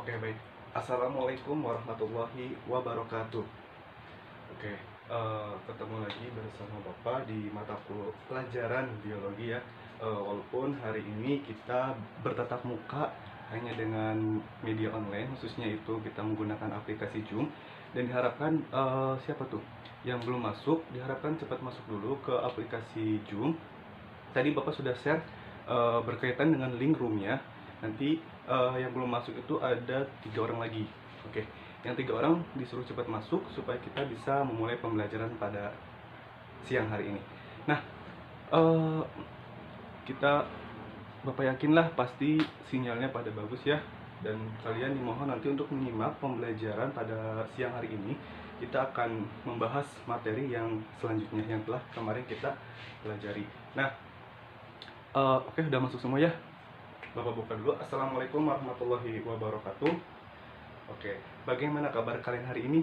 Oke, baik. Assalamualaikum warahmatullahi wabarakatuh. Oke, ketemu lagi bersama Bapak di mata pelajaran biologi ya. Walaupun hari ini kita bertatap muka hanya dengan media online, khususnya itu kita menggunakan aplikasi Zoom. Dan diharapkan siapa tuh yang belum masuk, diharapkan cepat masuk dulu ke aplikasi Zoom. Tadi Bapak sudah share berkaitan dengan link roomnya. Nanti yang belum masuk itu ada 3 orang lagi. Oke, yang 3 orang disuruh cepat masuk supaya kita bisa memulai pembelajaran pada siang hari ini. Nah, eh, kita Bapak yakinlah pasti sinyalnya pada bagus ya. Dan kalian dimohon nanti untuk menyimak pembelajaran pada siang hari ini. Kita akan membahas materi yang selanjutnya yang telah kemarin kita pelajari. Nah, oke, udah masuk semua ya. Bapak buka dulu. Assalamualaikum warahmatullahi wabarakatuh. Oke, bagaimana kabar kalian hari ini?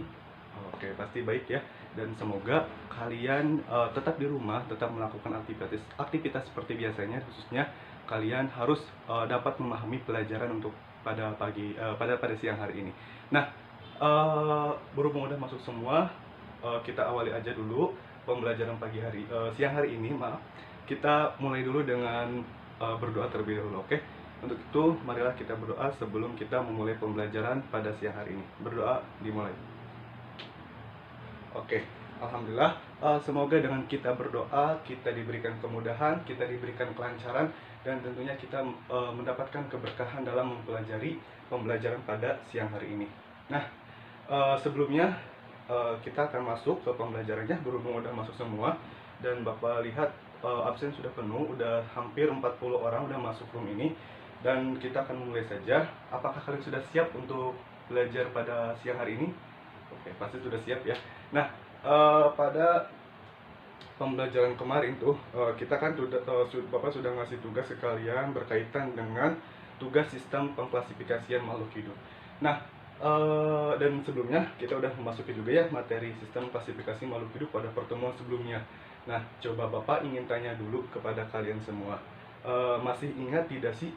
Oke, pasti baik ya. Dan semoga kalian tetap di rumah, tetap melakukan aktivitas seperti biasanya. Khususnya kalian harus dapat memahami pelajaran untuk pada siang hari ini. Nah, berhubung udah masuk semua, kita awali aja dulu pembelajaran siang hari ini. Maaf, kita mulai dulu dengan berdoa terlebih dahulu. Oke? Untuk itu, marilah kita berdoa sebelum kita memulai pembelajaran pada siang hari ini. Berdoa dimulai. Oke, Alhamdulillah. Semoga dengan kita berdoa, kita diberikan kemudahan, kita diberikan kelancaran, dan tentunya kita mendapatkan keberkahan dalam mempelajari pembelajaran pada siang hari ini. Nah, sebelumnya kita akan masuk ke pembelajarannya. Berhubung udah masuk semua, dan Bapak lihat absen sudah penuh, udah hampir 40 orang udah masuk room ini. Dan kita akan mulai saja. Apakah kalian sudah siap untuk belajar pada siang hari ini? Oke, pasti sudah siap ya. Nah, pada pembelajaran kemarin tuh kita kan Bapak sudah ngasih tugas ke kalian berkaitan dengan tugas sistem pengklasifikasian makhluk hidup. Nah, dan sebelumnya kita udah memasuki juga ya materi sistem klasifikasi makhluk hidup pada pertemuan sebelumnya. Nah, coba Bapak ingin tanya dulu kepada kalian semua, masih ingat tidak sih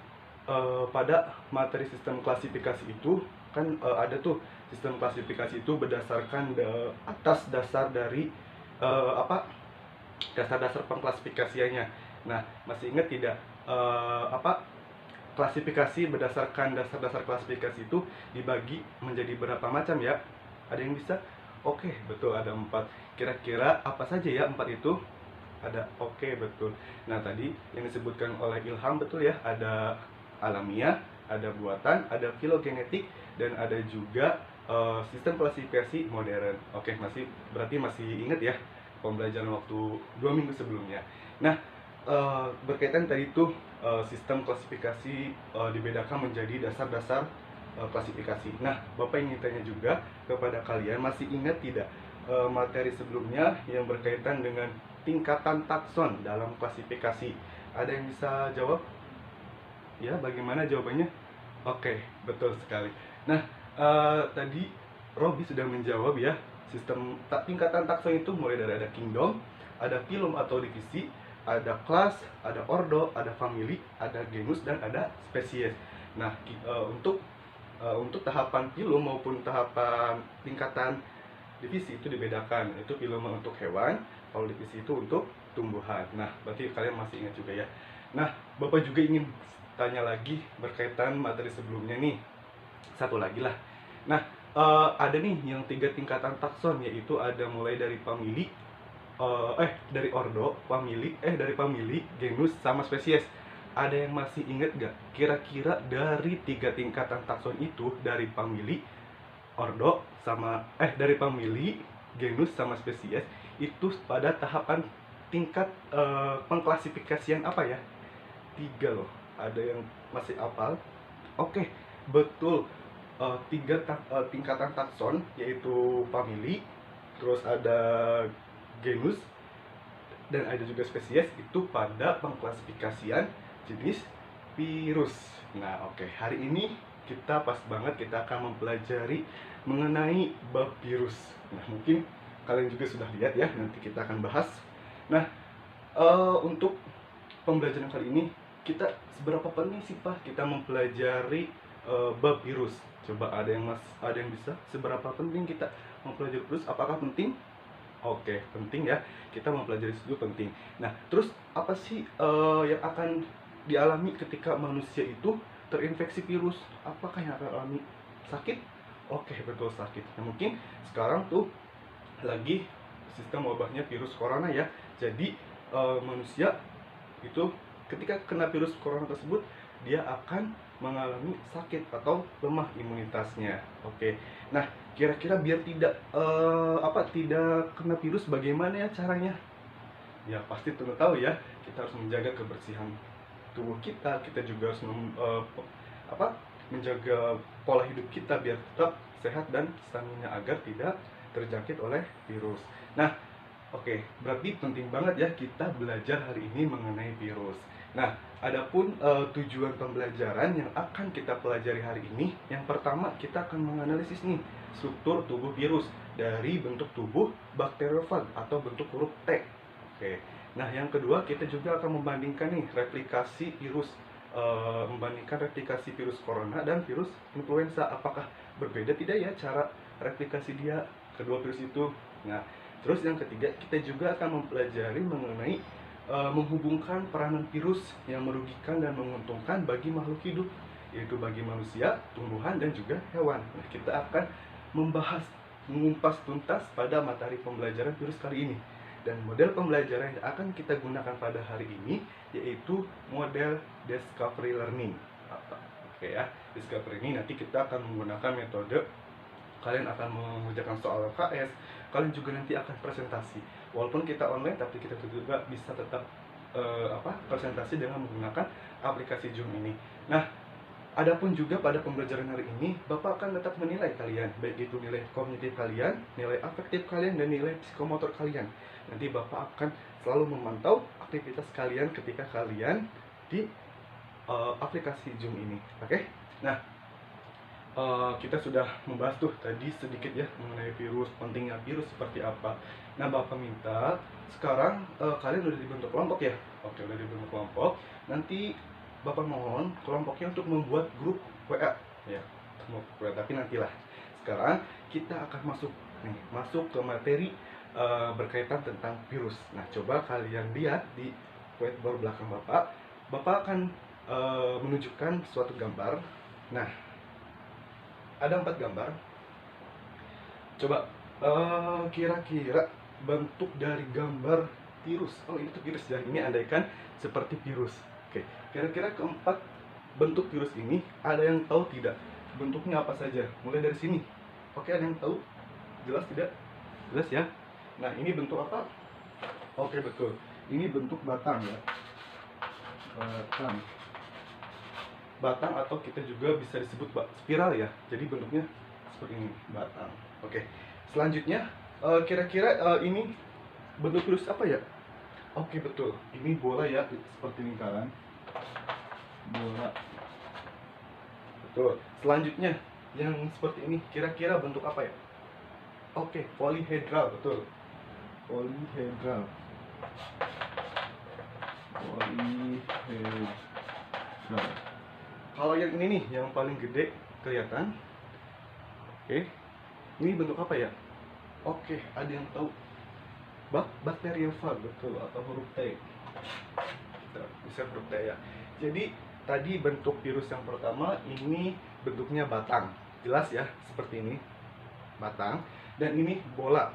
pada materi sistem klasifikasi itu kan ada tuh sistem klasifikasi itu berdasarkan atas dasar dari apa dasar-dasar pengklasifikasiannya. Nah, masih ingat tidak klasifikasi berdasarkan dasar-dasar klasifikasi itu dibagi menjadi berapa macam ya? Ada yang bisa? Oke, betul, ada 4. Kira-kira apa saja ya 4 itu? Ada, oke, betul. Nah, tadi yang disebutkan oleh Ilham betul ya, ada alamiah, ada buatan, ada filogenetik, dan ada juga sistem klasifikasi modern. Oke, berarti masih ingat ya pembelajaran waktu 2 minggu sebelumnya. Nah, berkaitan tadi itu sistem klasifikasi dibedakan menjadi dasar-dasar klasifikasi. Nah, Bapak ingin tanya juga kepada kalian, masih ingat tidak materi sebelumnya yang berkaitan dengan tingkatan takson dalam klasifikasi? Ada yang bisa jawab? Ya, bagaimana jawabannya? Oke, betul sekali. Nah, tadi Robi sudah menjawab ya. Tingkatan takson itu mulai dari ada kingdom, ada phylum atau divisi, ada kelas, ada ordo, ada family, ada genus, dan ada spesies. Nah, untuk tahapan phylum maupun tahapan tingkatan divisi itu dibedakan. Itu phylum untuk hewan, kalau divisi itu untuk tumbuhan. Nah, berarti kalian masih ingat juga ya. Nah, Bapak juga ingin tanya lagi berkaitan materi sebelumnya nih. Satu lagi lah. Nah, ada nih yang 3 tingkatan takson, yaitu ada mulai dari famili, dari ordo, dari famili, genus, sama spesies. Ada yang masih ingat gak? Kira-kira dari 3 tingkatan takson itu, dari famili, ordo, dari famili, genus, sama spesies, itu pada tahapan tingkat pengklasifikasian apa ya? 3 loh. Ada yang masih hafal? Oke, betul. Tingkatan takson, yaitu famili, terus ada genus, dan ada juga spesies, itu pada pengklasifikasian jenis virus. Nah, oke, hari ini kita pas banget kita akan mempelajari mengenai bab virus. Nah, mungkin kalian juga sudah lihat ya, nanti kita akan bahas. Nah, untuk pembelajaran kali ini, seberapa penting sih Pak kita mempelajari bab virus? Coba ada yang bisa, seberapa penting kita mempelajari virus? Apakah penting? Oke, penting ya. Kita mempelajari itu penting. Nah, terus apa sih yang akan dialami ketika manusia itu terinfeksi virus? Apakah yang akan alami? Sakit? Oke, betul, sakit. Nah, mungkin sekarang tuh lagi sistem wabahnya virus corona ya. Jadi manusia itu ketika kena virus corona tersebut, dia akan mengalami sakit atau lemah imunitasnya. Oke. Nah, kira-kira biar tidak kena virus, bagaimana ya caranya? Ya pasti tentu tahu ya, kita harus menjaga kebersihan tubuh kita. Kita juga harus menjaga pola hidup kita biar tetap sehat dan stamina agar tidak terjangkit oleh virus. Nah, oke, berarti penting banget ya kita belajar hari ini mengenai virus. Nah, adapun tujuan pembelajaran yang akan kita pelajari hari ini, yang pertama kita akan menganalisis nih struktur tubuh virus dari bentuk tubuh bakteriofag atau bentuk huruf T. Oke. Nah, yang kedua kita juga akan membandingkan nih membandingkan replikasi virus corona dan virus influenza. Apakah berbeda tidak ya cara replikasi dia kedua virus itu? Nah, terus yang ketiga, kita juga akan mempelajari mengenai menghubungkan peranan virus yang merugikan dan menguntungkan bagi makhluk hidup, yaitu bagi manusia, tumbuhan, dan juga hewan. Nah, kita akan mengupas tuntas pada materi pembelajaran virus kali ini. Dan model pembelajaran yang akan kita gunakan pada hari ini yaitu model discovery learning. Oke ya, discovery ini nanti kita akan menggunakan metode, kalian akan mengerjakan soal LKS, kalian juga nanti akan presentasi. Walaupun kita online, tapi kita juga bisa tetap presentasi dengan menggunakan aplikasi Zoom ini. Nah, adapun juga pada pembelajaran hari ini, Bapak akan tetap menilai kalian, baik itu nilai kognitif kalian, nilai afektif kalian, dan nilai psikomotor kalian. Nanti Bapak akan selalu memantau aktivitas kalian ketika kalian di aplikasi Zoom ini. Oke? Nah, kita sudah membahas tuh tadi sedikit ya mengenai virus, pentingnya virus seperti apa. Nah, Bapak minta sekarang kalian udah dibentuk kelompok ya? Oke, udah dibentuk kelompok. Nanti Bapak mohon kelompoknya untuk membuat grup WA ya. Tapi nantilah. Sekarang kita akan masuk ke materi berkaitan tentang virus. Nah, coba kalian lihat di whiteboard belakang Bapak. Bapak akan menunjukkan suatu gambar. Nah, ada 4 gambar. Coba kira-kira bentuk dari gambar virus. Oh, ini tuh virus ya. Ini andaikan seperti virus. Oke, kira-kira keempat bentuk virus ini ada yang tahu tidak? Bentuknya apa saja? Mulai dari sini. Oke, ada yang tahu? Jelas tidak? Jelas ya? Nah, ini bentuk apa? Oke, betul. Ini bentuk batang ya. Batang atau kita juga bisa disebut spiral ya. Jadi bentuknya seperti ini, batang. Oke. Selanjutnya kira-kira ini bentuk virus apa ya? Oke, betul. Ini bola ya, seperti lingkaran. Bola. Betul. Selanjutnya yang seperti ini kira-kira bentuk apa ya? Oke, polyhedral, betul. Polyhedral. Kalau yang ini nih, yang paling gede kelihatan. Oke. Ini bentuk apa ya? Oke, ada yang tahu? Bakteriofag, betul, atau huruf T. Bisa huruf T ya. Jadi tadi bentuk virus yang pertama ini bentuknya batang. Jelas ya, seperti ini. Batang. Dan ini bola.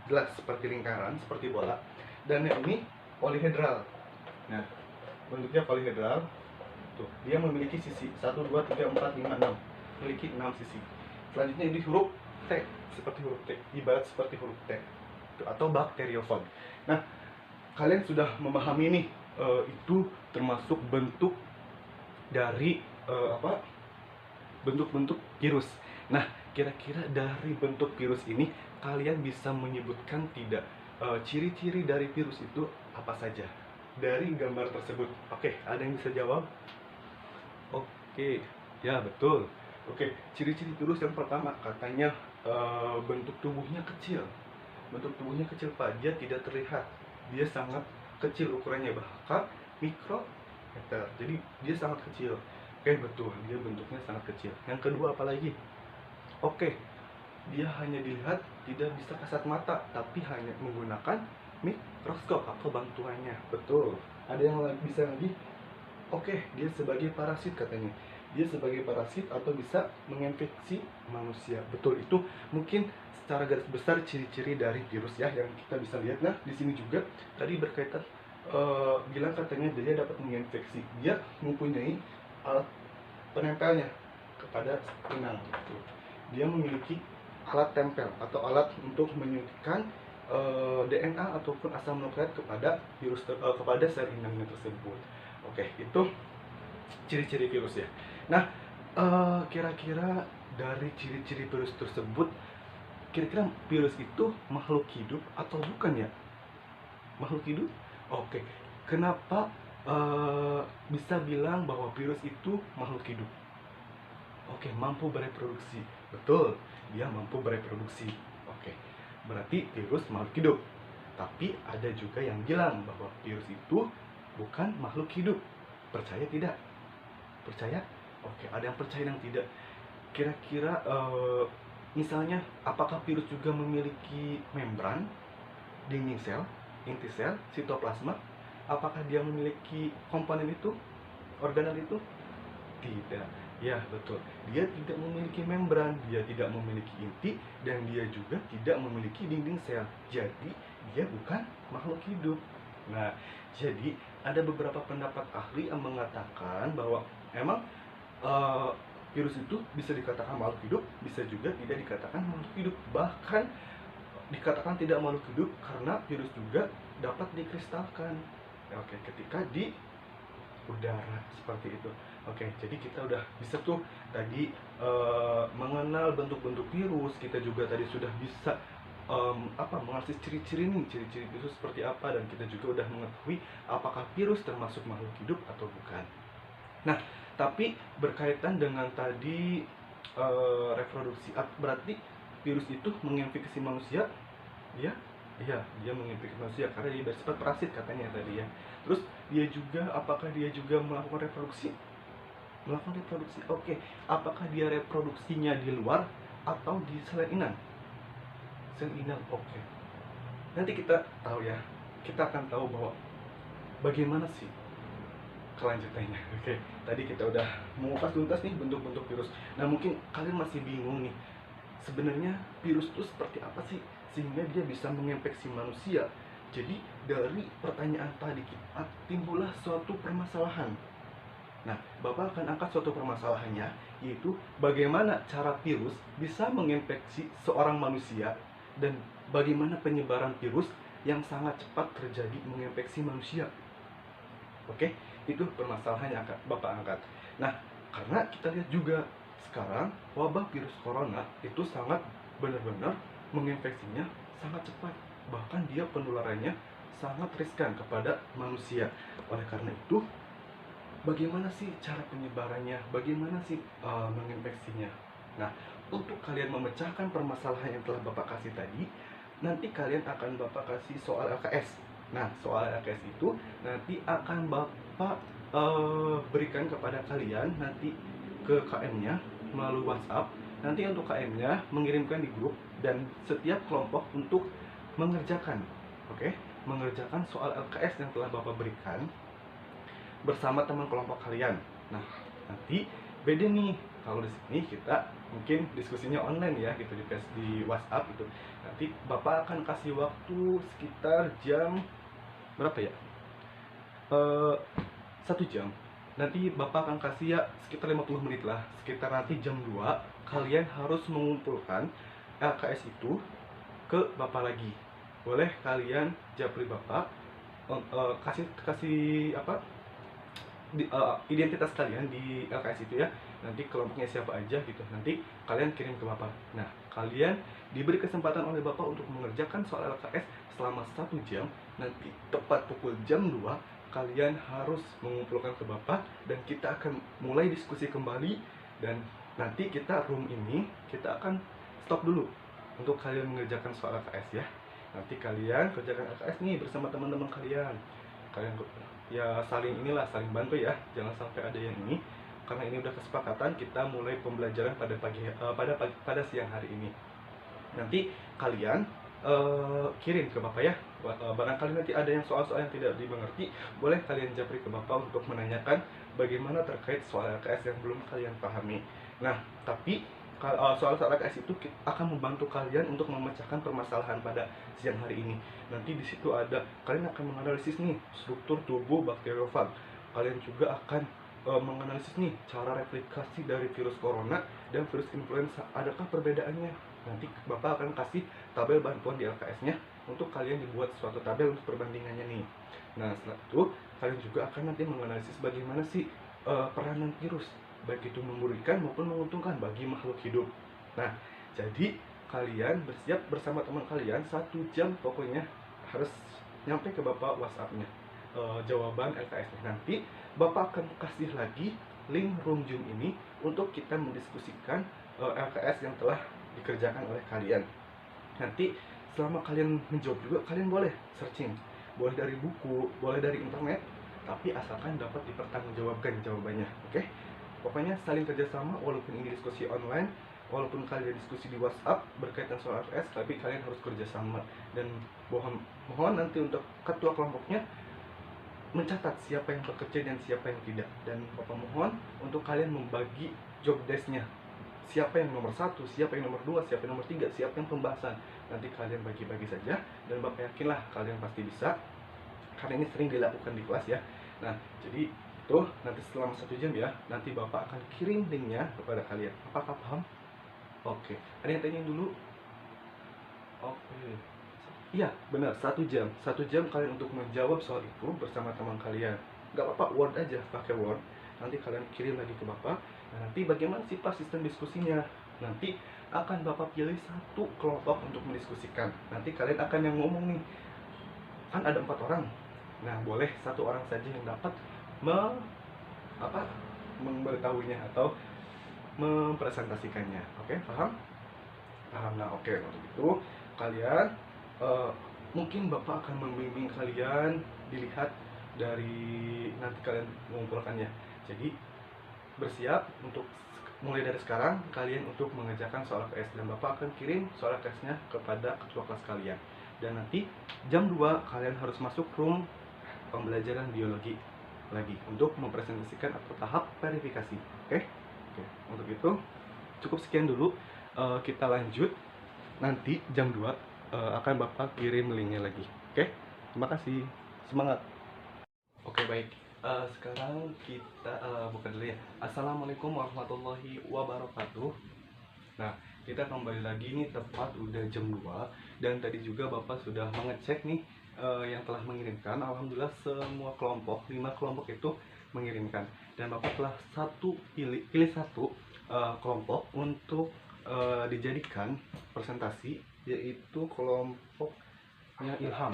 Jelas seperti lingkaran, seperti bola. Dan yang ini polyhedral. Nah, bentuknya polyhedral. Tuh, dia memiliki sisi 1, 2, 3, 4, 5, 6. Memiliki 6 sisi. Selanjutnya ini huruf T, seperti huruf T, ibarat seperti huruf T. Atau bakteriofag. Nah, kalian sudah memahami nih, itu termasuk bentuk dari bentuk-bentuk virus. Nah, kira-kira dari bentuk virus ini kalian bisa menyebutkan tidak ciri-ciri dari virus itu apa saja dari gambar tersebut? Oke, ada yang bisa jawab? Oke, ya betul. Oke, ciri-ciri virus yang pertama katanya bentuk tubuhnya kecil. Bentuk tubuhnya kecil, Pak. Dia tidak terlihat. Dia sangat kecil ukurannya, bahkan mikrometer. Jadi dia sangat kecil. Oke, betul, dia bentuknya sangat kecil. Yang kedua apa lagi? Oke, dia hanya dilihat, tidak bisa kasat mata, tapi hanya menggunakan mikroskop atau bantuannya. Betul. Ada yang bisa lagi? Oke, dia sebagai parasit katanya. Dia sebagai parasit atau bisa menginfeksi manusia. Betul, itu mungkin secara garis besar ciri-ciri dari virus ya yang kita bisa lihat. Nah, di sini juga tadi berkaitan bilang katanya dia dapat menginfeksi. Dia mempunyai alat penempelnya kepada inang. Dia memiliki alat tempel atau alat untuk menyuntikkan DNA ataupun asam nukleat kepada kepada sel inangnya tersebut. Oke, itu ciri-ciri virus ya. Nah, kira-kira dari ciri-ciri virus tersebut, kira-kira virus itu makhluk hidup atau bukan ya? Makhluk hidup? Oke. Kenapa bisa bilang bahwa virus itu makhluk hidup? Oke, mampu bereproduksi. Betul, dia mampu bereproduksi. Oke, berarti virus makhluk hidup. Tapi ada juga yang bilang bahwa virus itu bukan makhluk hidup. Percaya tidak? Percaya? Oke, ada yang percaya dan tidak. Kira-kira misalnya apakah virus juga memiliki membran, dinding sel, inti sel, sitoplasma? Apakah dia memiliki komponen itu, organel itu? Tidak. Ya, betul. Dia tidak memiliki membran, dia tidak memiliki inti, dan dia juga tidak memiliki dinding sel. Jadi, dia bukan makhluk hidup. Nah, jadi ada beberapa pendapat ahli yang mengatakan bahwa memang eh, virus itu bisa dikatakan makhluk hidup, bisa juga tidak dikatakan makhluk hidup. Bahkan dikatakan tidak makhluk hidup karena virus juga dapat dikristalkan. Oke, ketika di udara seperti itu. Oke, jadi kita udah bisa tuh tadi mengenal bentuk-bentuk virus. Kita juga tadi sudah bisa mengasih ciri-ciri nih, ciri-ciri virus seperti apa, dan kita juga udah mengetahui apakah virus termasuk makhluk hidup atau bukan. Nah, tapi berkaitan dengan tadi reproduksi, berarti virus itu menginfeksi manusia, ya? Iya, dia menginfeksi manusia karena dia bersifat parasit katanya tadi ya. Terus dia juga, apakah dia juga melakukan reproduksi? Melakukan reproduksi. Oke, apakah dia reproduksinya di luar atau di sel inang? Sel inang. Oke. Nanti kita tahu ya. Kita akan tahu bahwa bagaimana sih kelanjutannya. Oke, tadi kita udah mengupas tuntas nih bentuk-bentuk virus. Nah, mungkin kalian masih bingung nih. Sebenarnya virus itu seperti apa sih sehingga dia bisa menginfeksi manusia? Jadi dari pertanyaan tadi kita timbullah suatu permasalahan. Nah, Bapak akan angkat suatu permasalahannya, yaitu bagaimana cara virus bisa menginfeksi seorang manusia dan bagaimana penyebaran virus yang sangat cepat terjadi menginfeksi manusia. Oke, itu permasalahan yang akan Bapak angkat. Nah, karena kita lihat juga sekarang wabah virus corona itu sangat benar-benar menginfeksinya sangat cepat. Bahkan dia penularannya sangat riskan kepada manusia. Oleh karena itu, bagaimana sih cara penyebarannya? Bagaimana sih menginfeksinya? Nah, untuk kalian memecahkan permasalahan yang telah Bapak kasih tadi, nanti kalian akan Bapak kasih soal LKS. Nah, soal LKS itu nanti akan Bapak berikan kepada kalian nanti ke KM-nya melalui WhatsApp. Nanti untuk KM-nya mengirimkan di grup dan setiap kelompok untuk mengerjakan, oke? Mengerjakan soal LKS yang telah Bapak berikan bersama teman kelompok kalian. Nah, nanti beda nih. Kalau di sini kita mungkin diskusinya online ya, gitu di WhatsApp gitu. Nanti Bapak akan kasih waktu sekitar jam berapa ya? 1 jam. Nanti Bapak akan kasih ya sekitar 50 menit lah. Sekitar nanti jam 2 kalian harus mengumpulkan LKS itu ke Bapak lagi. Boleh kalian japri Bapak kasih apa? Identitas kalian di LKS itu ya, nanti kelompoknya siapa aja gitu, nanti kalian kirim ke Bapak. Nah, kalian diberi kesempatan oleh Bapak untuk mengerjakan soal LKS selama 1 jam. Nanti tepat pukul jam 2 kalian harus mengumpulkan ke Bapak dan kita akan mulai diskusi kembali. Dan nanti kita room ini kita akan stop dulu untuk kalian mengerjakan soal LKS ya. Nanti kalian kerjakan LKS nih bersama teman-teman kalian. Kalian ya saling bantu ya, jangan sampai ada yang ini karena ini udah kesepakatan, kita mulai pembelajaran pada siang hari ini. Nanti kalian kirim ke Bapak ya. Barangkali nanti ada yang soal-soal yang tidak dimengerti, boleh kalian japri ke Bapak untuk menanyakan bagaimana terkait soal LKS yang belum kalian pahami. Nah, tapi soal-soal LKS itu akan membantu kalian untuk memecahkan permasalahan pada siang hari ini. Nanti di situ kalian akan menganalisis nih struktur tubuh bakteriofag. Kalian juga akan menganalisis nih cara replikasi dari virus corona dan virus influenza. Adakah perbedaannya? Nanti Bapak akan kasih tabel bantuan di LKS-nya untuk kalian dibuat suatu tabel untuk perbandingannya nih. Nah, setelah itu kalian juga akan nanti menganalisis bagaimana sih peranan virus, baik itu memburukkan maupun menguntungkan bagi makhluk hidup. Nah, jadi kalian bersiap bersama teman kalian 1 jam, pokoknya harus nyampe ke Bapak WhatsApp-nya jawaban LKS-nya. Nanti Bapak akan kasih lagi link room Zoom ini untuk kita mendiskusikan LKS yang telah dikerjakan oleh kalian. Nanti selama kalian menjawab juga, kalian boleh searching, boleh dari buku, boleh dari internet, tapi asalkan dapat dipertanggungjawabkan jawabannya. Oke? Pokoknya saling kerjasama, walaupun ini diskusi online, walaupun kalian diskusi di WhatsApp berkaitan soal LKS, tapi kalian harus kerjasama. Dan mohon nanti untuk ketua kelompoknya mencatat siapa yang bekerja dan siapa yang tidak. Dan Bapak mohon untuk kalian membagi job desk-nya. Siapa yang nomor 1, siapa yang nomor 2, siapa yang nomor 3, siapa yang pembahasan. Nanti kalian bagi-bagi saja, dan Bapak yakinlah kalian pasti bisa, karena ini sering dilakukan di kelas ya. Nah, jadi itu nanti selama 1 jam ya, nanti Bapak akan kirim linknya kepada kalian. Apakah paham? Oke, ada yang tanya dulu? Oke, iya benar, 1 jam. 1 jam kalian untuk menjawab soal itu bersama teman kalian. Gak apa-apa, Word aja, pakai Word. Nanti kalian kirim lagi ke Bapak. Nah, nanti bagaimana sih Pak sistem diskusinya? Nanti akan Bapak pilih 1 kelompok untuk mendiskusikan. Nanti kalian akan yang ngomong nih. Kan ada 4 orang. Nah, boleh 1 orang saja yang dapat memberitahunya atau mempresentasikannya. Oke, paham? Paham. Nah, oke, kalau gitu kalian mungkin Bapak akan membimbing kalian, dilihat dari nanti kalian mengumpulkannya. Jadi bersiap untuk mulai dari sekarang kalian untuk mengerjakan soal LKS, dan Bapak akan kirim soal LKS-nya kepada ketua kelas kalian. Dan nanti jam 2 kalian harus masuk room pembelajaran biologi lagi untuk mempresentasikan atau tahap verifikasi. Oke? Untuk itu cukup sekian dulu. Kita lanjut nanti jam 2 akan Bapak kirim linknya lagi. Oke? Terima kasih. Semangat. Oke, baik. Sekarang kita buka dulu ya. Assalamualaikum warahmatullahi wabarakatuh. Nah, kita kembali lagi nih, tepat udah jam 2. Dan tadi juga Bapak sudah mengecek nih yang telah mengirimkan. Alhamdulillah semua kelompok, 5 kelompok itu mengirimkan. Dan Bapak telah pilih 1 kelompok untuk dijadikan presentasi, yaitu kelompoknya Ilham.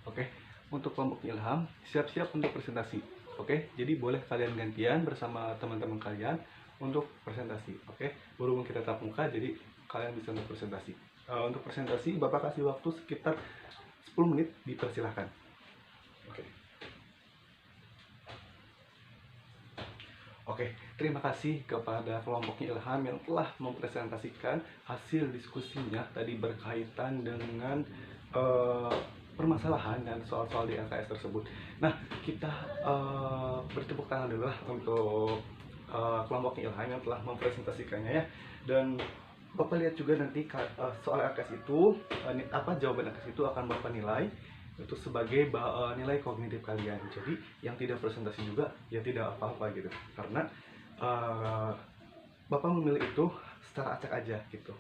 Oke, untuk kelompok Ilham siap-siap untuk presentasi. Oke, jadi boleh kalian gantian bersama teman-teman kalian untuk presentasi. Oke, berhubung kita tatap muka, jadi kalian bisa untuk presentasi. Untuk presentasi Bapak kasih waktu sekitar 10 menit, dipersilahkan. Oke, terima kasih kepada kelompoknya Ilham yang telah mempresentasikan hasil diskusinya tadi berkaitan dengan permasalahan dan soal-soal di LKS tersebut. Nah, kita bertepuk tangan dulu lah untuk kelompoknya Ilham yang telah mempresentasikannya ya. Dan Bapak lihat juga nanti soal LKS itu, jawaban LKS itu akan Bapak nilai itu sebagai nilai kognitif kalian. Jadi yang tidak presentasi juga ya tidak apa-apa gitu, karena Bapak memilih itu secara acak aja gitu.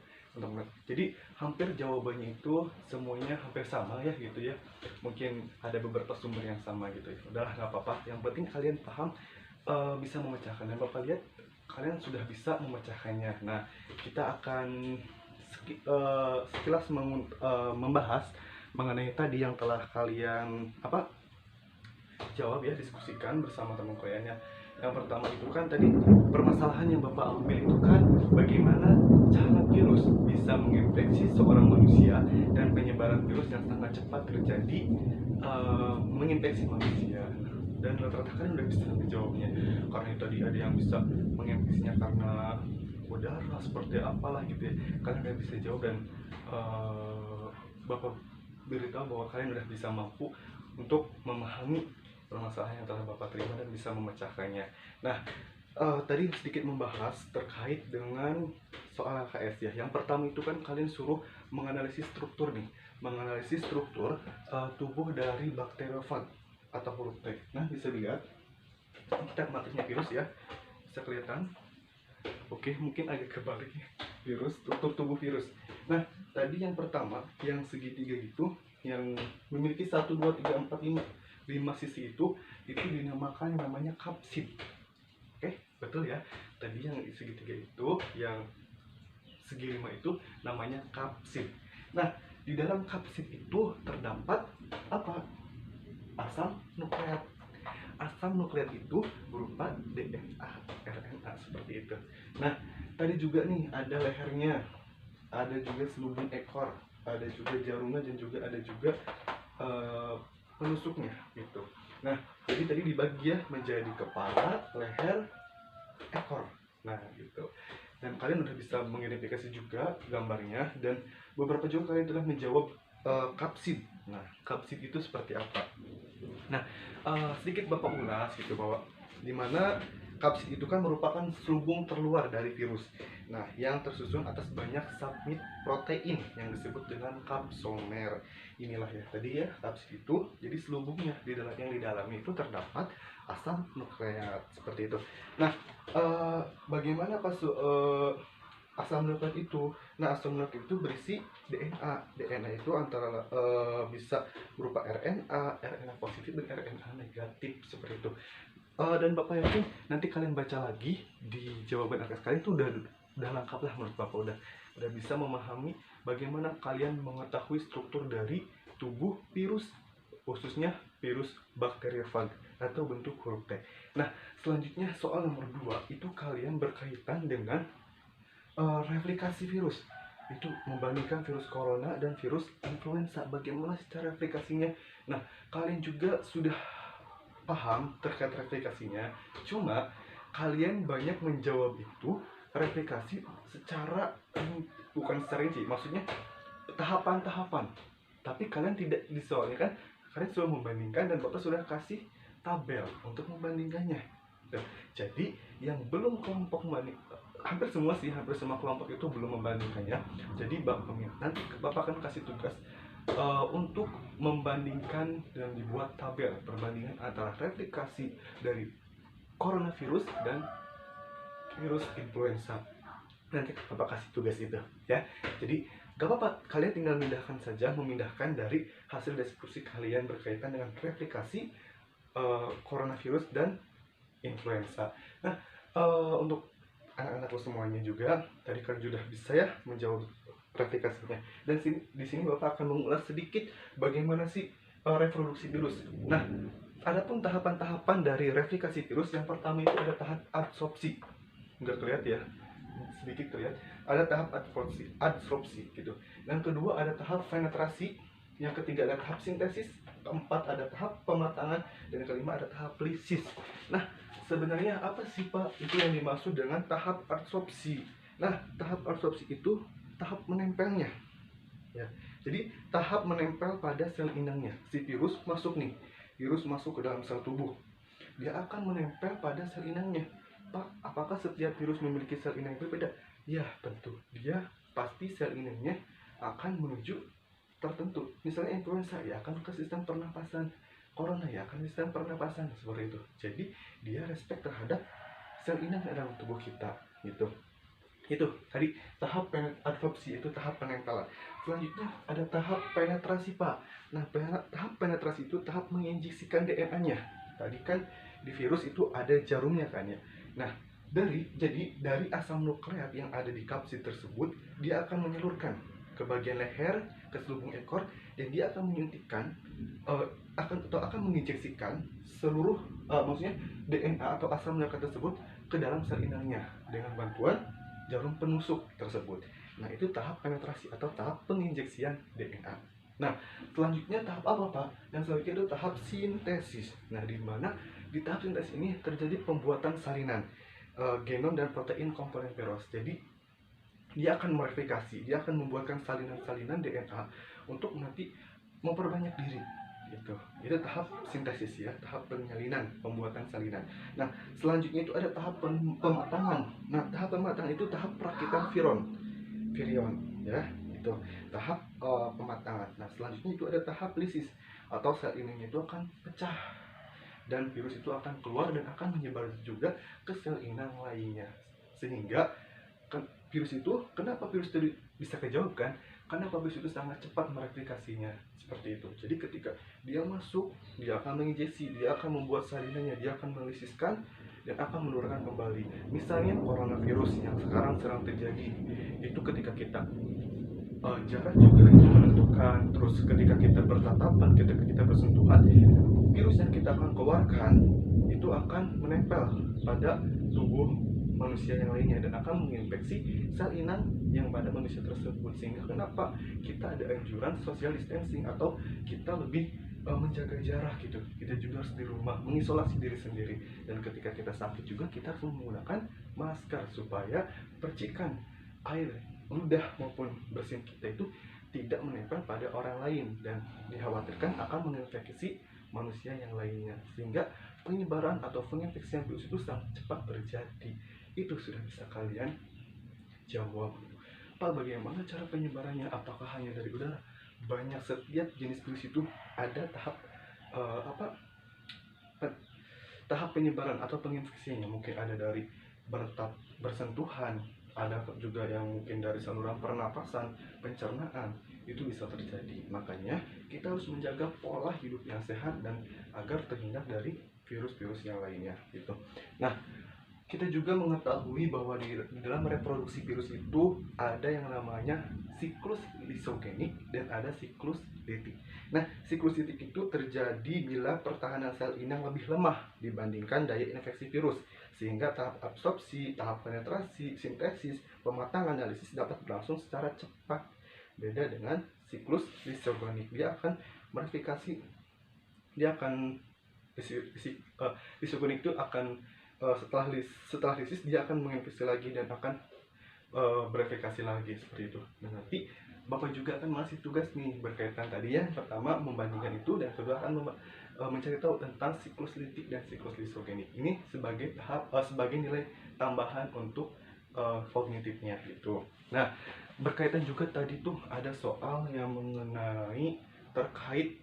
Jadi hampir jawabannya itu semuanya hampir sama ya gitu ya. Mungkin ada beberapa sumber yang sama gitu ya. Udahlah, nggak apa-apa. Yang penting kalian paham, bisa memecahkan. Dan Bapak lihat kalian sudah bisa memecahkannya. Nah, kita akan sekilas membahas mengenai tadi yang telah kalian jawab ya, diskusikan bersama teman kaliannya. Yang pertama itu kan tadi permasalahan yang Bapak ambil itu kan bagaimana cara virus bisa menginfeksi seorang manusia dan penyebaran virus yang sangat cepat terjadi menginfeksi manusia. dan rata-rata kalian udah bisa menjawabnya. Karena itu tadi ada yang bisa menginfeksinya karena udara seperti apalah gitu ya, kalian udah bisa jawab. Dan Bapak beritahu bahwa kalian udah bisa mampu untuk memahami permasalahan yang telah Bapak terima dan bisa memecahkannya. Nah, tadi sedikit membahas terkait dengan soal KS ya. Yang pertama itu kan kalian suruh menganalisis struktur nih, menganalisis struktur tubuh dari bakteriofag atau huruf T. Nah, bisa dilihat kita matrixnya virus ya, bisa kelihatan. Oke, mungkin agak kebalik ya. Virus, struktur tubuh virus. Nah, tadi yang pertama, yang segitiga gitu, yang memiliki 1, 2, 3, 4, 5 sisi itu dinamakan yang namanya kapsid. Oke, betul ya. Tadi yang segitiga itu, yang segi 5 itu namanya kapsid. Nah, di dalam kapsid itu terdapat apa? Asam nukleat. Asam nukleat itu berupa DNA, RNA seperti itu. Nah, tadi juga nih ada lehernya, ada juga selubung ekor, ada juga jarumnya, dan juga ada juga penusuknya gitu. Nah, jadi tadi dibagi ya menjadi kepala, leher, ekor. Nah, gitu. Dan kalian udah bisa mengidentifikasi juga gambarnya, dan beberapa juga kalian telah menjawab kapsid. Nah, kapsid itu seperti apa? Nah, sedikit Bapak ulas gitu, bahwa dimana kapsid itu kan merupakan selubung terluar dari virus. Nah, yang tersusun atas banyak subunit protein yang disebut dengan kapsomer. Inilah ya tadi ya kapsid itu. Jadi selubungnya yang di dalamnya itu terdapat asam nukleat seperti itu. Nah, bagaimana asam nukleat itu? Nah, asam nukleat itu berisi DNA. DNA itu antara bisa berupa RNA, RNA positif dan RNA negatif seperti itu. Dan Bapak yakin nanti kalian baca lagi di jawaban AKS kalian itu udah lengkap lah menurut Bapak, udah bisa memahami bagaimana kalian mengetahui struktur dari tubuh virus, khususnya virus bakteriofag atau bentuk huruf T. Nah, selanjutnya soal nomor 2 itu kalian berkaitan dengan replikasi virus. Itu membandingkan virus corona dan virus influenza, bagaimana secara replikasinya. Nah, kalian juga sudah paham terkait replikasinya, cuma kalian banyak menjawab itu replikasi secara bukan secara rinci, maksudnya tahapan-tahapan, tapi kalian tidak disoalkan, kalian sudah membandingkan dan Bapak sudah kasih tabel untuk membandingkannya. Jadi yang belum kelompok hampir semua kelompok itu belum membandingkannya. Jadi nanti Bapak akan kasih tugas untuk membandingkan dan dibuat tabel perbandingan antara replikasi dari coronavirus dan virus influenza. Nanti Bapak kasih tugas itu ya. Jadi gak apa-apa, kalian tinggal memindahkan dari hasil diskusi kalian berkaitan dengan replikasi coronavirus dan influenza. Nah, untuk anak-anakku semuanya juga, tadi kan sudah bisa ya menjawab replikasinya. Dan di sini Bapak akan mengulas sedikit bagaimana sih reproduksi virus. Nah, adapun tahapan-tahapan dari replikasi virus, yang pertama itu ada tahap adsorpsi. Nggak kelihatan ya, sedikit terlihat. Ada tahap adsorpsi gitu. Yang kedua ada tahap penetrasi. Yang ketiga ada tahap sintesis, keempat ada tahap pematangan, dan yang kelima ada tahap lisis. Nah, sebenarnya apa sih Pak itu yang dimaksud dengan tahap adsorpsi? Nah, tahap adsorpsi itu tahap menempelnya ya. Jadi tahap menempel pada sel inangnya. Si virus masuk ke dalam sel tubuh, dia akan menempel pada sel inangnya. Pak, apakah setiap virus memiliki sel inang yang berbeda? Ya, tentu. Dia pasti sel inangnya akan menuju tertentu. Misalnya influenza ya akan ke sistem pernapasan, corona ya akan sistem pernapasan, seperti itu. Jadi dia respect terhadap sel inang dalam tubuh kita gitu. Itu tadi tahap adsorpsi, itu tahap penempelan. Selanjutnya ada tahap penetrasi Pak. Nah, tahap penetrasi itu tahap menginjeksikan DNA-nya. Tadi kan di virus itu ada jarumnya kan ya. Nah, dari asam nukleat yang ada di kapsid tersebut, dia akan menyalurkan ke bagian leher, ke selubung ekor, dan dia akan menyuntikkan akan menginjeksikan seluruh maksudnya DNA atau asam nukleat tersebut ke dalam sel inangnya dengan bantuan jarum penusuk tersebut. Nah, itu tahap penetrasi atau tahap penginjeksian DNA. Nah, selanjutnya tahap apa, Pak? Yang selanjutnya itu tahap sintesis. Nah, di mana di tahap sintesis ini terjadi pembuatan salinan genom dan protein komponen virus. Jadi, dia akan modifikasi, dia akan membuatkan salinan-salinan DNA untuk nanti memperbanyak diri gitu. Itu tahap sintesis ya, tahap penyalinan, pembuatan salinan. Nah, selanjutnya itu ada tahap pematangan. Nah, tahap pematangan itu tahap perakitan virion ya, itu tahap pematangan. Nah, selanjutnya itu ada tahap lisis atau sel inangnya itu akan pecah dan virus itu akan keluar dan akan menyebar juga ke sel inang lainnya. Sehingga virus itu, kenapa virus itu bisa kejauhkan? Karena virus itu sangat cepat mereplikasinya seperti itu. Jadi ketika dia masuk, dia akan menginjeksi, dia akan membuat salinannya, dia akan melisiskan dan akan menurunkan kembali. Misalnya coronavirus yang sekarang sedang terjadi, itu ketika kita jarak juga itu menentukan, terus ketika kita bertatapan, ketika kita bersentuhan, virus yang kita akan keluarkan itu akan menempel pada tubuh manusia yang lainnya dan akan menginfeksi sel inang yang pada manusia tersebut. Sehingga kenapa kita ada anjuran social distancing atau kita lebih menjaga jarak gitu. Kita juga harus di rumah mengisolasi diri sendiri, dan ketika kita sakit juga kita harus menggunakan masker supaya percikan air, ludah maupun bersin kita itu tidak menempel pada orang lain dan dikhawatirkan akan menginfeksi manusia yang lainnya, sehingga penyebaran atau penginfeksian virus itu sangat cepat terjadi. Itu sudah bisa kalian jawab. Pak, bagaimana cara penyebarannya? Apakah hanya dari udara? Banyak, setiap jenis virus itu ada tahap tahap penyebaran atau penginfeksiannya. Mungkin ada dari bersentuhan, ada juga yang mungkin dari saluran pernapasan, pencernaan, itu bisa terjadi. Makanya kita harus menjaga pola hidup yang sehat dan agar terhindar dari virus-virus yang lainnya gitu. Nah, kita juga mengetahui bahwa di dalam reproduksi virus itu ada yang namanya siklus lisogenik dan ada siklus litik. Nah, siklus litik itu terjadi bila pertahanan sel inang lebih lemah dibandingkan daya infeksi virus, sehingga tahap absorpsi, tahap penetrasi, sintesis, pematangan, analisis dapat berlangsung secara cepat. Beda dengan siklus lisogenik, dia akan modifikasi, dia akan lisogenik itu akan setelah lisis dia akan menginfeksi lagi dan akan bereplikasi lagi seperti itu. Dan nanti Bapak juga akan masih tugas nih berkaitan tadi ya, pertama membandingkan itu dan kedua akan mencari tahu tentang siklus litik dan siklus lisogenik. Ini sebagai tahap sebagai nilai tambahan untuk kognitifnya gitu. Nah, berkaitan juga tadi tuh ada soal yang mengenai terkait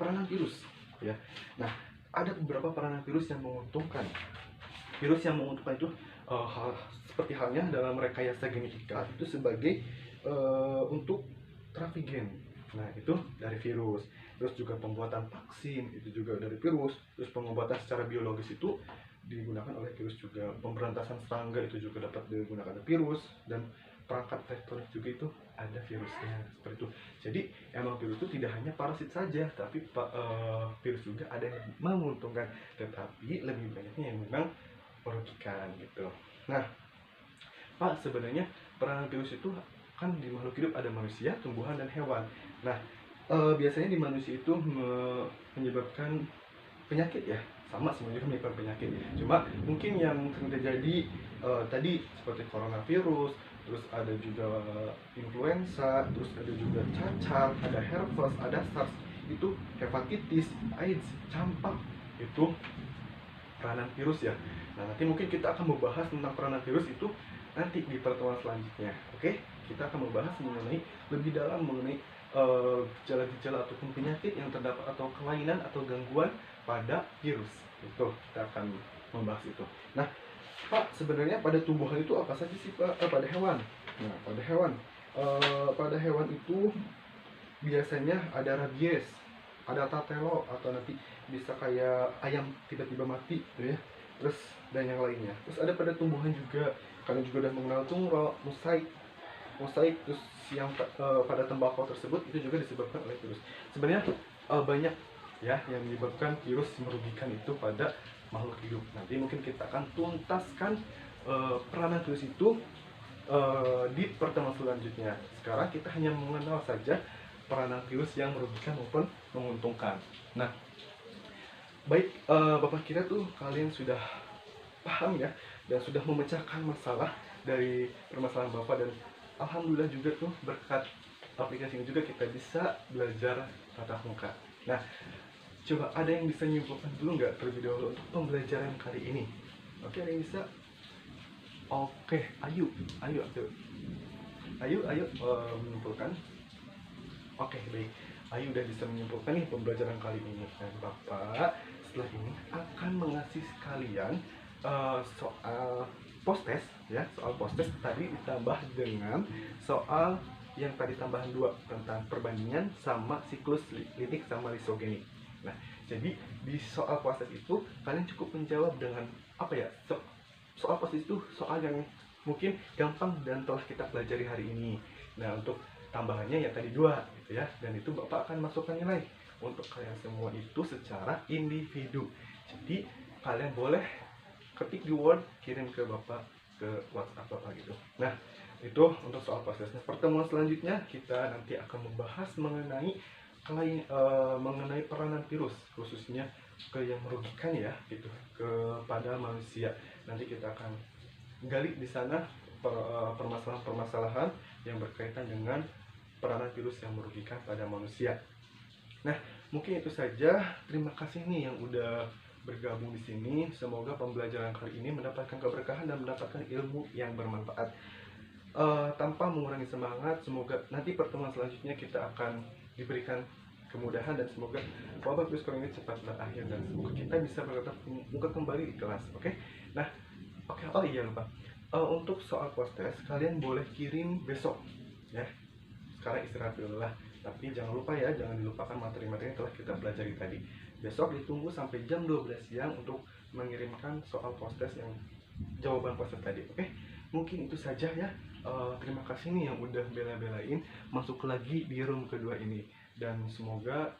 peranan virus ya. Nah, ada beberapa peranan virus yang menguntungkan. Virus yang menguntungkan itu seperti halnya dalam rekayasa genetika itu sebagai untuk trafigen. Nah, itu dari virus. Terus juga pembuatan vaksin itu juga dari virus. Terus pengobatan secara biologis itu digunakan oleh virus juga. Pemberantasan serangga itu juga dapat digunakan oleh virus, dan perangkat elektronik juga itu ada virusnya seperti itu. Jadi emang virus itu tidak hanya parasit saja, tapi virus juga ada yang menguntungkan, tetapi lebih banyaknya yang memang merugikan gitu. Nah, Pak, sebenarnya peranan virus itu kan di makhluk hidup ada manusia, tumbuhan, dan hewan. Nah, biasanya di manusia itu menyebabkan penyakit ya, sama semuanya menyebabkan penyakit. Cuma mungkin yang sering terjadi tadi seperti coronavirus, terus ada juga influenza, terus ada juga cacar, ada herpes, ada SARS, itu hepatitis, AIDS, campak, itu peranan virus ya. Nah, nanti mungkin kita akan membahas tentang peranan virus itu nanti di pertemuan selanjutnya. Oke, kita akan membahas mengenai lebih dalam mengenai gejala-gejala ataupun penyakit yang terdapat atau kelainan atau gangguan pada virus. Itu kita akan membahas itu. Nah, Pak, sebenarnya pada tumbuhan itu apa saja sih, Pak? Pada hewan. Nah, pada hewan itu biasanya ada rabies, ada tatelo, atau nanti bisa kayak ayam tiba-tiba mati gitu ya. Terus dan yang lainnya. Terus ada pada tumbuhan juga, kalian juga udah mengenal tungro, mosaik, terus yang pada tembakau tersebut itu juga disebabkan oleh virus. Sebenarnya banyak ya yang menyebabkan virus merugikan itu pada makhluk hidup. Nanti mungkin kita akan tuntaskan peranan virus itu di pertemuan selanjutnya. Sekarang kita hanya mengenal saja peranan virus yang merugikan maupun menguntungkan. Nah, baik, Bapak kira tuh kalian sudah paham ya, dan sudah memecahkan masalah dari permasalahan Bapak, dan alhamdulillah juga tuh berkat aplikasi ini juga kita bisa belajar tatap muka. Nah, coba ada yang bisa nyimpulkan dulu nggak terlebih dahulu untuk pembelajaran kali ini? Oke, ada yang bisa? Oke, ayo, ayo, menyimpulkan. Oke, baik. Ayu udah bisa menyimpulkan nih pembelajaran kali ini. Dan Bapak setelah ini akan mengasih kalian soal post-test ya, soal post-test tadi ditambah dengan soal yang tadi tambahan 2 tentang perbandingan sama siklus litik sama lisogenik. Nah, jadi di soal post-test itu kalian cukup menjawab dengan apa ya? Soal post-test itu soal yang mungkin gampang dan telah kita pelajari hari ini. Nah, untuk tambahannya ya tadi 2 gitu ya, dan itu Bapak akan masukkan nilai untuk kalian semua itu secara individu. Jadi kalian boleh ketik di Word, kirim ke Bapak ke WhatsApp Bapak gitu. Nah, itu untuk soal prosesnya. Pertemuan selanjutnya kita nanti akan membahas mengenai mengenai peranan virus, khususnya ke yang merugikan ya gitu kepada manusia. Nanti kita akan gali di sana permasalahan-permasalahan yang berkaitan dengan peranan virus yang merugikan pada manusia. Nah, mungkin itu saja. Terima kasih nih yang udah bergabung di sini. Semoga pembelajaran kali ini mendapatkan keberkahan dan mendapatkan ilmu yang bermanfaat. Tanpa mengurangi semangat, semoga nanti pertemuan selanjutnya kita akan diberikan kemudahan, dan semoga wabah virus corona ini cepat berakhir dan semoga kita bisa bertatap muka kembali di kelas. Oke? Nah, oke. Oh iya, lupa. Untuk soal post-test kalian boleh kirim besok ya. Sekarang istirahat dulu lah. Tapi jangan lupa ya, jangan dilupakan materi-materi yang telah kita pelajari tadi. Besok ditunggu sampai jam 12 siang untuk mengirimkan soal post-test yang jawaban post-test tadi. Oke? Mungkin itu saja ya. Terima kasih nih yang udah bela-belain masuk lagi di room kedua ini, dan semoga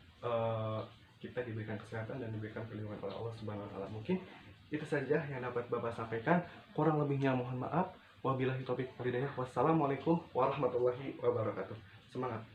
kita diberikan kesehatan dan diberikan perlindungan oleh Allah Subhanahu wa taala. Mungkin itu saja yang dapat Bapak sampaikan. Kurang lebihnya mohon maaf. Wabillahi taufiq wal hidayah. Wassalamualaikum warahmatullahi wabarakatuh. Semangat.